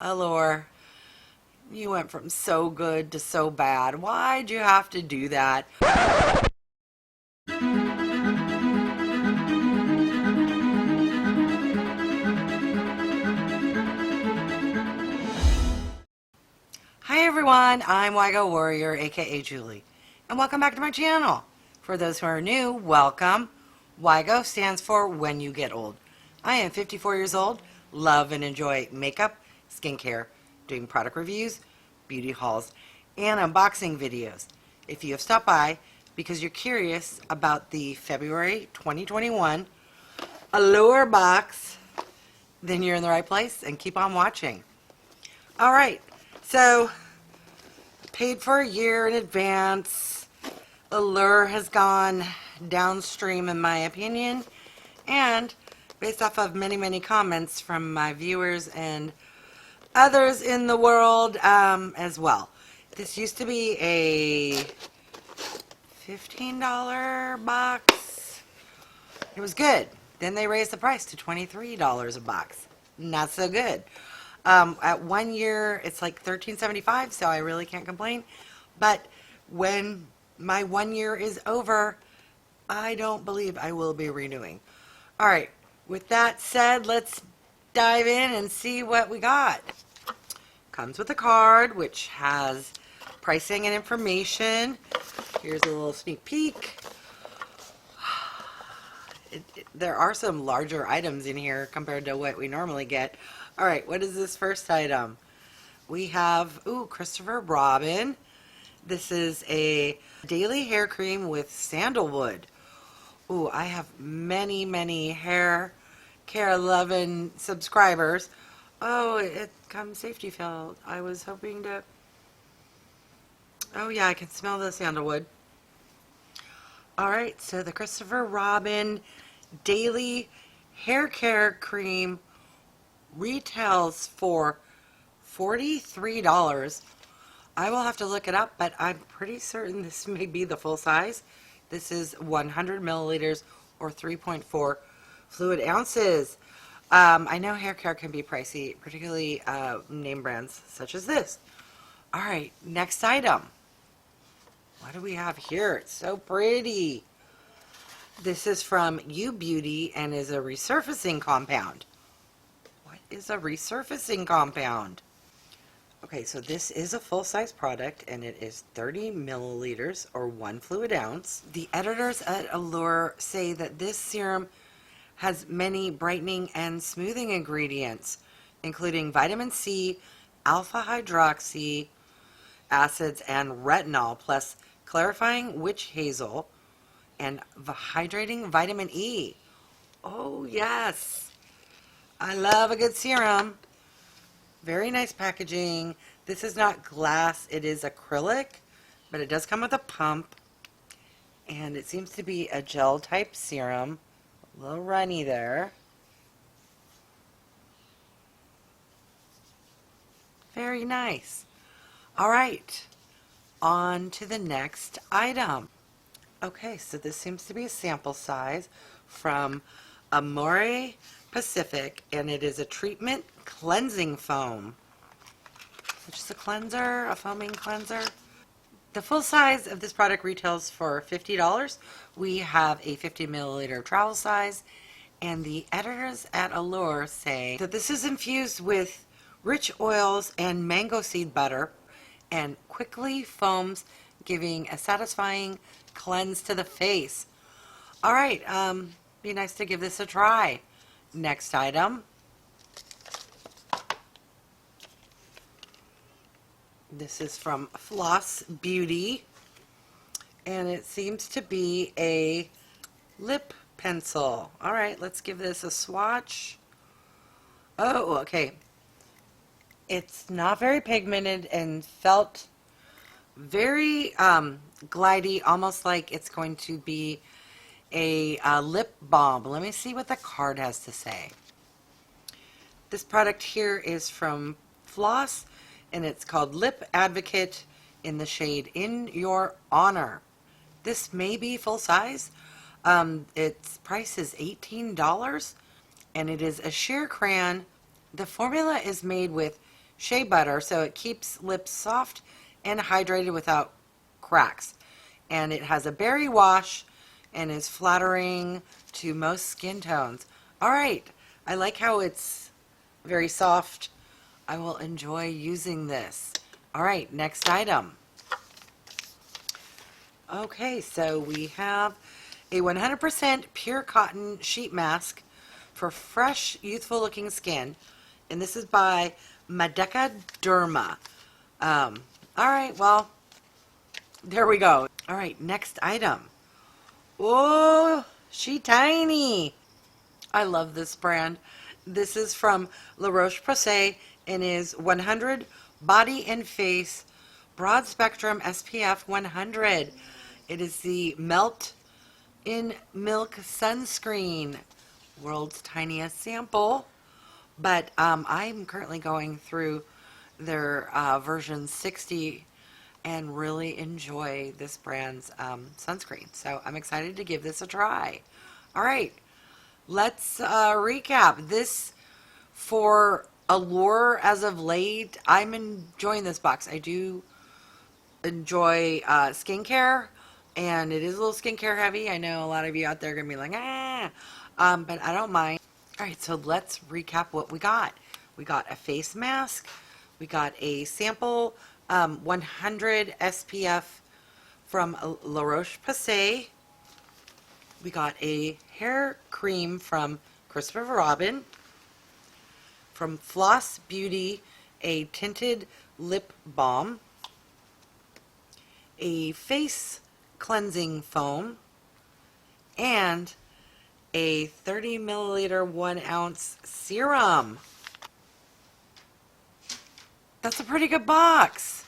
Allure, you went from so good to so bad. Why'd you have to do that? Hi everyone, I'm Wygo Warrior, aka Julie, and welcome back to my channel. For those who are new, welcome. Wygo stands for When You Get Old. I am 54 years old, love and enjoy makeup, skincare, doing product reviews, beauty hauls, and unboxing videos. If you have stopped by because you're curious about the February 2021 Allure box, then you're in the right place and keep on watching. Alright, so paid for a year in advance. Allure has gone downstream in my opinion, and based off of many comments from my viewers and others in the world as well. This used to be a $15 box. It was good. Then they raised the price to $23 a box. Not so good. At 1 year, it's like $13.75, so I really can't complain. But when my 1 year is over, I don't believe I will be renewing. All right, with that said, let's dive in and see what we got. Comes with a card, which has pricing and information. Here's a little sneak peek. There are some larger items in here compared to what we normally get. All right, what is this first item? We have, Christopher Robin. This is a daily hair cream with sandalwood. I have many hair care loving subscribers. Oh, it comes safety filled. I was hoping to... Oh yeah, I can smell the sandalwood. Alright, so the Christopher Robin Daily Hair Care Cream retails for $43. I will have to look it up, but I'm pretty certain this may be the full size. This is 100 milliliters or 3.4 fluid ounces. I know hair care can be pricey, particularly name brands such as this. Alright, next item. What do we have here? It's so pretty. This is from U Beauty and is a resurfacing compound. What is a resurfacing compound? Okay, so this is a full-size product and it is 30 milliliters or 1 fluid ounce. The editors at Allure say that this serum has many brightening and smoothing ingredients, including vitamin C, alpha hydroxy acids, and retinol, plus clarifying witch hazel and hydrating vitamin E. Oh yes, I love a good serum. Very nice packaging. This is not glass, it is acrylic, but it does come with a pump, and it seems to be a gel type serum. A little runny there. Very nice. All right, on to the next item. Okay, so this seems to be a sample size from Amorepacific, and it is a treatment cleansing foam. So just a cleanser, a foaming cleanser. The full size of this product retails for $50. We have a 50 milliliter travel size, and the editors at Allure say that this is infused with rich oils and mango seed butter and quickly foams, giving a satisfying cleanse to the face. All right, be nice to give this a try. Next item. This is from Floss Beauty, and it seems to be a lip pencil. All right, let's give this a swatch. Oh, okay. It's not very pigmented and felt very glidey, almost like it's going to be a lip balm. Let me see what the card has to say. This product here is from Floss, and it's called Lip Advocate in the shade In Your Honor. This may be full size. Its price is $18, and it is a sheer crayon. The formula is made with shea butter, so it keeps lips soft and hydrated without cracks. And it has a berry wash and is flattering to most skin tones. All right, I like how it's very soft. I will enjoy using this. All right, next item. Okay, so we have a 100% pure cotton sheet mask for fresh, youthful looking skin. And this is by Madeca Derma. All right, well, there we go. All right, next item. Oh, she tiny. I love this brand. This is from La Roche-Posay and is 100 body and face broad spectrum SPF 100. It is the Melt in Milk Sunscreen, world's tiniest sample. But I'm currently going through their version 60 and really enjoy this brand's sunscreen. So I'm excited to give this a try. All right, let's recap. This for Allure as of late. I'm enjoying this box. I do enjoy skincare, and it is a little skincare heavy. I know a lot of you out there are going to be like, but I don't mind. All right, so let's recap what we got. We got a face mask. We got a sample 100 SPF from La Roche-Posay. We got a hair cream from Christophe Robin. From Floss Beauty, a tinted lip balm. A face cleansing foam. And a 30 milliliter 1 ounce serum. That's a pretty good box.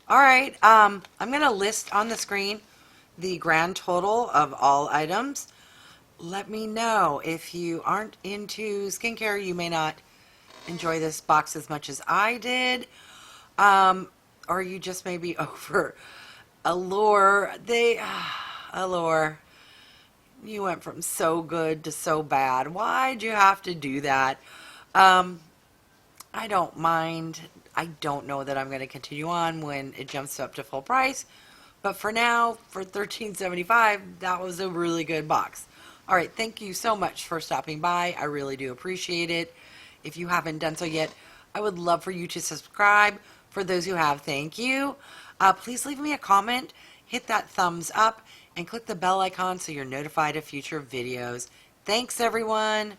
All right, I'm going to list on the screen the grand total of all items. Let me know if you aren't into skincare, you may not enjoy this box as much as I did, or you just may be over Allure. Allure, you went from so good to so bad. Why'd you have to do that? I don't mind. I don't know that I'm going to continue on when it jumps up to full price. But for now, for $13.75, that was a really good box. All right, thank you so much for stopping by. I really do appreciate it. If you haven't done so yet, I would love for you to subscribe. For those who have, thank you. Please leave me a comment, hit that thumbs up, and click the bell icon so you're notified of future videos. Thanks, everyone.